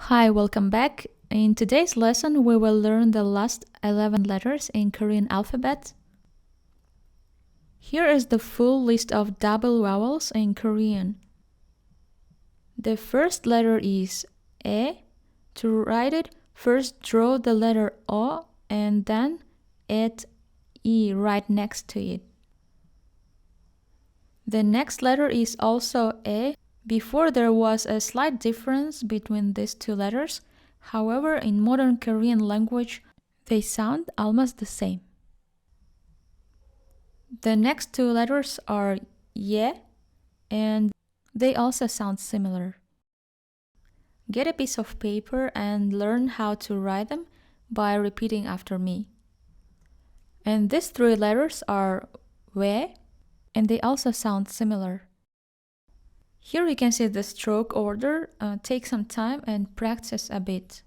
Hi, welcome back. In today's lesson, we will learn the last 11 letters in Korean alphabet. Here is the full list of double vowels in Korean. The first letter is E. To write it, first draw the letter O and then add E right next to it. The next letter is also E. Before there was a slight difference between these two letters. However, in modern Korean language, they sound almost the same. The next two letters are Ye, and they also sound similar. Get a piece of paper and learn how to write them by repeating after me. And these three letters are We, and they also sound similar. Here you can see the stroke order. Take some time and practice a bit.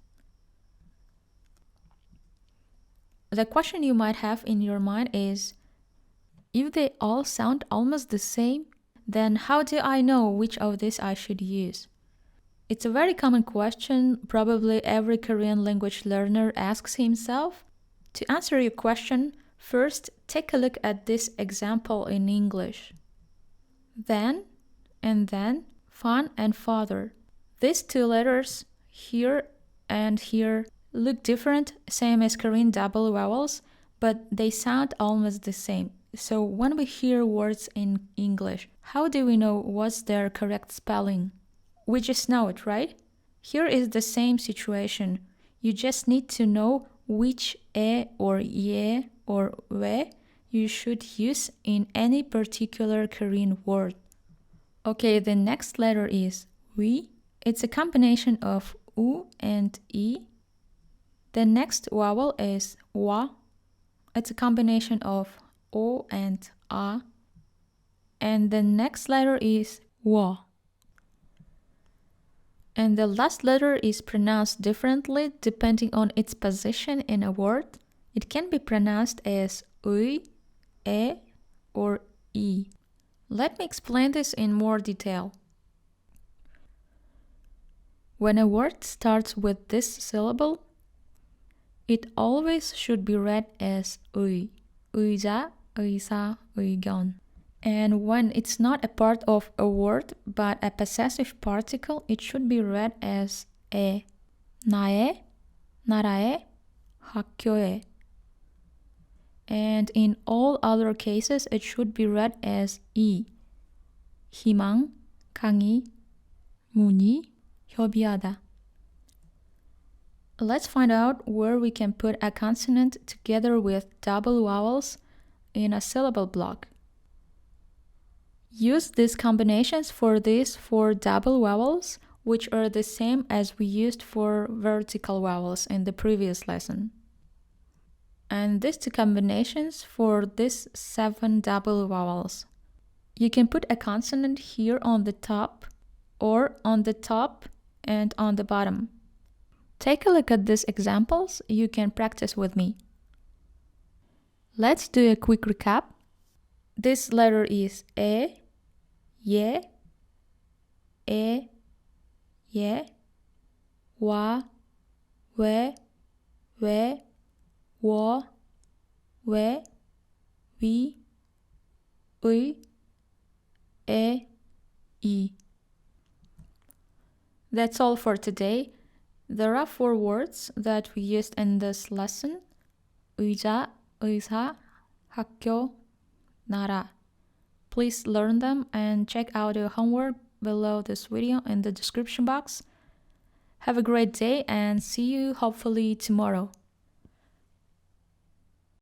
The question you might have in your mind is, if they all sound almost the same, then how do I know which of these I should use? It's a very common question probably every Korean language learner asks himself. To answer your question, first take a look at this example in English. Then and then, fun and father. These two letters, here and here, look different, same as Korean double vowels, but they sound almost the same. So when we hear words in English, how do we know what's their correct spelling? We just know it, right? Here is the same situation. You just need to know which E or Ye or We you should use in any particular Korean word. Okay, the next letter is We. It's a combination of U and E. The next vowel is Wa. It's a combination of O and A. And the next letter is Wa. And the last letter is pronounced differently depending on its position in a word. It can be pronounced as Ui, E, or E. Let me explain this in more detail. When a word starts with this syllable, it always should be read as 의, 의자, 의사, 의견. And when it's not a part of a word but a possessive particle, it should be read as 에, 나의, 나라의, 학교의. And in all other cases, it should be read as 이, 희망, 강의, 문의, 협의하다. Let's find out where we can put a consonant together with double vowels in a syllable block. Use these combinations for these four double vowels, which are the same as we used for vertical vowels in the previous lesson. And these two combinations for these 7 double vowels. You can put a consonant here on the top, or on the top and on the bottom. Take a look at these examples. You can practice with me. Let's do a quick recap. This letter is E, Ye, E, Ye, Wa, We, Wo, We, Vi, Ui, E, I. That's all for today. There are 4 words that we used in this lesson. 의자, 의사, 학교, 나라. Please learn them and check out your homework below this video in the description box. Have a great day and see you hopefully tomorrow.